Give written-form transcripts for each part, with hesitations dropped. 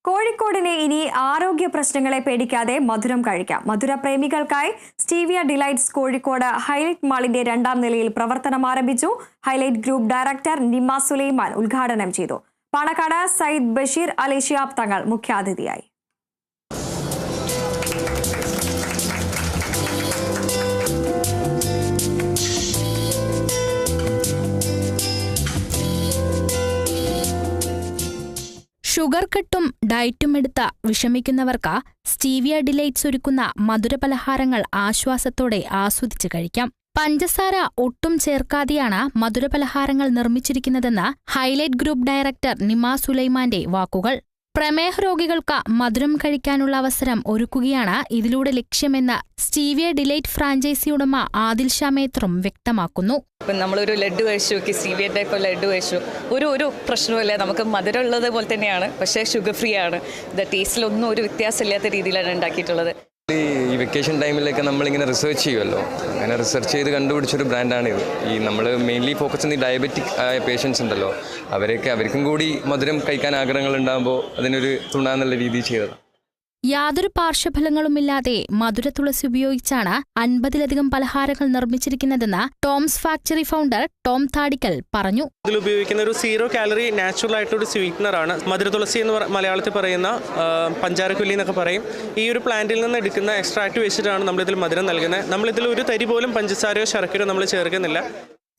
കോഴിക്കോടിനെ ഇനി ആരോഗ്യ പ്രശ്നങ്ങളെ പേടിക്കാതെ മധുരം കഴിക്കാം. മധുര പ്രേമികൾക്കായി സ്റ്റീവിയ ഡിലൈറ്റ്സ് കോഴിക്കോട് ഹൈലൈറ്റ് മാളിന്റെ 2ാം നിലയിൽ പ്രവർത്തനം ആരംഭിച്ചു. Highlight group director Nima Sulaiman ഉദ്ഘാടനം ചെയ്തു. പാണക്കാട് സയ്യിദ് ബഷീർ അലി ശിഹാബ് തങ്ങൾ മുഖ്യാതിഥിയായി. ഷുഗർ കട്ടും ഡയറ്റും എടുത്ത വിഷമിക്കുന്നവർക്ക് സ്റ്റീവിയ ഡിലൈറ്റ്സ് ഒരുക്കുന്ന മധുരപലഹാരങ്ങൾ ആശ്വാസത്തോടെ ആസ്വദിച്ച് കഴിക്കാം. പഞ്ചസാര ഒട്ടും ചേർക്കാതെയാണ് മധുരപലഹാരങ്ങൾ നിർമ്മിച്ചിരിക്കുന്നതെന്ന് ഹൈലൈറ്റ് ഗ്രൂപ്പ് ഡയറക്ടർ നിമ സുലൈമാന്റെ വാക്കുകൾ. പ്രമേഹ രോഗികൾക്ക് മധുരം കഴിക്കാനുള്ള അവസരം ഒരുക്കുകയാണ് ഇതിലൂടെ ലക്ഷ്യമെന്ന് സ്റ്റീവിയ ഡിലൈറ്റ് ഫ്രാഞ്ചൈസി ഉടമ ആദിൽ ഷാ മേത്തറും വ്യക്തമാക്കുന്നു. ഇപ്പം നമ്മളൊരു ലഡ്ഡു കഴിച്ചു നോക്കി, സ്റ്റീവിയ ടൈപ്പ് ലഡ്ഡു കഴിച്ചു, ഒരു പ്രശ്നവുമില്ല. നമുക്ക് മധുരം ഉള്ളത് പോലെ തന്നെയാണ്, പക്ഷേ ഷുഗർ ഫ്രീ ആണ്. ഇത് ടേസ്റ്റിലൊന്നും ഒരു വ്യത്യാസമില്ലാത്ത രീതിയിലാണ് ഉണ്ടാക്കിയിട്ടുള്ളത്. ഈ വെക്കേഷൻ ടൈമിലൊക്കെ നമ്മളിങ്ങനെ റിസർച്ച് ചെയ്യുമല്ലോ, അങ്ങനെ റിസർച്ച് ചെയ്ത് കണ്ടുപിടിച്ചൊരു ബ്രാൻഡാണിത്. നമ്മൾ മെയിൻലി ഫോക്കസ് ചെയ്യുന്ന ഈ ഡയബറ്റിക് ആയ പേഷ്യൻസ് ഉണ്ടല്ലോ, അവർക്കും കൂടി മധുരം കഴിക്കാൻ ആഗ്രഹങ്ങൾ ഉണ്ടാകുമ്പോൾ അതിനൊരു തുണാന്നുള്ള രീതിയിൽ ചെയ്തതാണ്. യാതൊരു പാർശ്വഫലങ്ങളുമില്ലാതെ മധുര തുളസി ഉപയോഗിച്ചാണ് 50ലധികം പലഹാരങ്ങൾ നിർമ്മിച്ചിരിക്കുന്നതെന്ന് ടോംസ് ഫാക്ടറി ഫൗണ്ടർ ടോം താടിക്കൽ പറഞ്ഞു. ഇതിൽ ഉപയോഗിക്കുന്ന ഒരു 0 കാലറി നാച്ചുറൽ ആയിട്ടൊരു സ്വീറ്റ്നർ ആണ് മധുര തുളസി എന്ന് മലയാളത്തിൽ പറയുന്ന പഞ്ചാരക്കൊല്ലി എന്നൊക്കെ പറയും. ഈ ഒരു പ്ലാന്റിൽ നിന്ന് എടുക്കുന്ന എക്സ്ട്രാക്ട് വെച്ചിട്ടാണ് നമ്മളിതിൽ മധുരം നൽകുന്നത്. നമ്മളിതിൽ ഒരു തരി പോലും പഞ്ചസാരയോ ശർക്കരയോ നമ്മൾ ചേർക്കുന്നില്ല.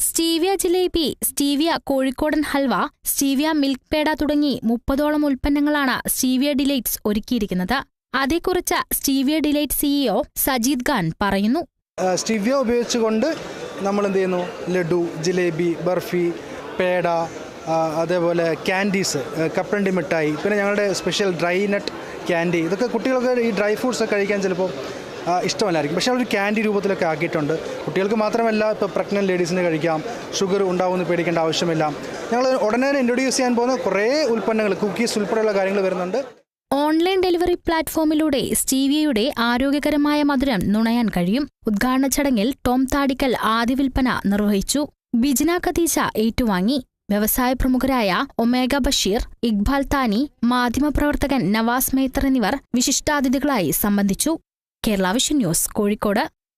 സ്റ്റീവിയ ജിലേബി, സ്റ്റീവിയ കോഴിക്കോടൻ ഹൽവ, സ്റ്റീവിയ മിൽക്ക് പേട തുടങ്ങി 30ഓളം ഉൽപ്പന്നങ്ങളാണ് സ്റ്റീവിയ ഡിലൈറ്റ്സ് ഒരുക്കിയിരിക്കുന്നത്. അതേക്കുറിച്ച് stevia delight CEO Sajeed Khan പറയുന്നു. സ്റ്റീവിയ ഉപയോഗിച്ചുകൊണ്ട് നമ്മൾ എന്ത് ചെയ്യുന്നു, ലഡു, ജിലേബി, ബർഫി, പേട, അതേപോലെ ക്യാൻഡീസ്, കപ്പലണ്ടി മിഠായി, പിന്നെ ഞങ്ങളുടെ സ്പെഷ്യൽ ഡ്രൈ നട്ട് ക്യാൻഡി, ഇതൊക്കെ കുട്ടികൾക്ക് ഈ ഡ്രൈ ഫ്രൂട്ട്സ് കഴിക്കാൻ ചിലപ്പോൾ ഇഷ്ടമല്ലായിരിക്കും. പക്ഷേ ഒരു ക്യാൻഡി രൂപത്തിലൊക്കെ ആക്കിയിട്ടുണ്ട്. കുട്ടികൾക്ക് മാത്രമല്ല, ഇപ്പോൾ പ്രഗ്നൻറ്റ് ലേഡീസിന് കഴിക്കാം. ഷുഗർ ഉണ്ടാവുമെന്ന് പേടിക്കേണ്ട ആവശ്യമില്ല. ഞങ്ങൾ ഉടനെ ഇൻട്രൊഡ്യൂസ് ചെയ്യാൻ പോകുന്ന കുറേ ഉൽപ്പന്നങ്ങൾ, കുക്കീസ് ഉൾപ്പെടെയുള്ള കാര്യങ്ങൾ വരുന്നുണ്ട്. ഓൺലൈൻ ഡെലിവറി പ്ലാറ്റ്ഫോമിലൂടെ സ്റ്റീവിയയുടെ ആരോഗ്യകരമായ മധുരം നുണയാൻ കഴിയും. ഉദ്ഘാടന ചടങ്ങിൽ ടോം താടിക്കൽ ആദ്യ വിൽപ്പന നിർവഹിച്ചു. ബിജ്ന ഖദീജ ഏറ്റുവാങ്ങി. വ്യവസായ പ്രമുഖരായ ഒമേഗ ബഷീർ, ഇഖ്ബാൽ താനി, മാധ്യമപ്രവർത്തകൻ നവാസ് മേത്തർ എന്നിവർ വിശിഷ്ടാതിഥികളായി സംബന്ധിച്ചു. Kerala vision news, Kozhikode.